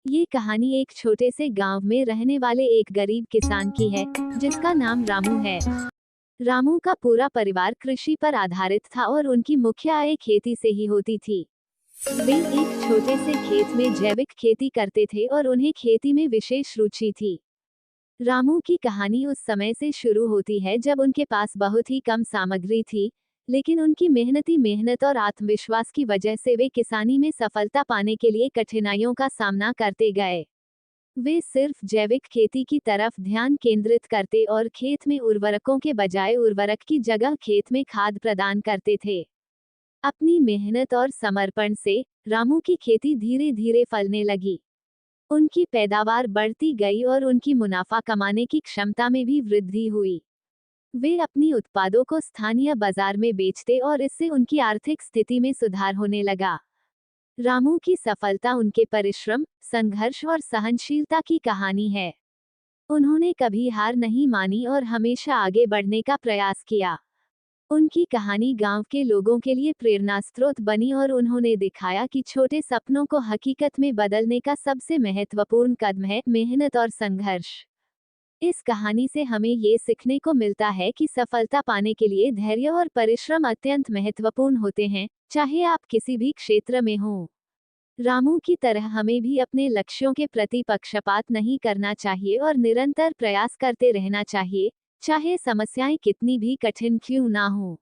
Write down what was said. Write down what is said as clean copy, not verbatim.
ये कहानी एक छोटे से गांव में रहने वाले एक गरीब किसान की है, जिसका नाम रामू है। रामू का पूरा परिवार कृषि पर आधारित था और उनकी मुख्य आय खेती से ही होती थी। वे एक छोटे से खेत में जैविक खेती करते थे और उन्हें खेती में विशेष रुचि थी। रामू की कहानी उस समय से शुरू होती है जब उनके पास बहुत ही कम सामग्री थी, लेकिन उनकी मेहनत और आत्मविश्वास की वजह से वे किसानी में सफलता पाने के लिए कठिनाइयों का सामना करते गए। वे सिर्फ जैविक खेती की तरफ ध्यान केंद्रित करते और खेत में उर्वरकों के बजाय उर्वरक की जगह खेत में खाद प्रदान करते थे। अपनी मेहनत और समर्पण से रामू की खेती धीरे धीरे फलने लगी। उनकी पैदावार बढ़ती गई और उनकी मुनाफा कमाने की क्षमता में भी वृद्धि हुई। वे अपनी उत्पादों को स्थानीय बाजार में बेचते और इससे उनकी आर्थिक स्थिति में सुधार होने लगा। रामू की सफलता उनके परिश्रम, संघर्ष और सहनशीलता की कहानी है। उन्होंने कभी हार नहीं मानी और हमेशा आगे बढ़ने का प्रयास किया। उनकी कहानी गांव के लोगों के लिए प्रेरणा स्रोत बनी और उन्होंने दिखाया कि छोटे सपनों को हकीकत में बदलने का सबसे महत्वपूर्ण कदम है मेहनत और संघर्ष। इस कहानी से हमें ये सीखने को मिलता है कि सफलता पाने के लिए धैर्य और परिश्रम अत्यंत महत्वपूर्ण होते हैं, चाहे आप किसी भी क्षेत्र में हों। रामू की तरह हमें भी अपने लक्ष्यों के प्रति पक्षपात नहीं करना चाहिए और निरंतर प्रयास करते रहना चाहिए, चाहे समस्याएं कितनी भी कठिन क्यों ना हों।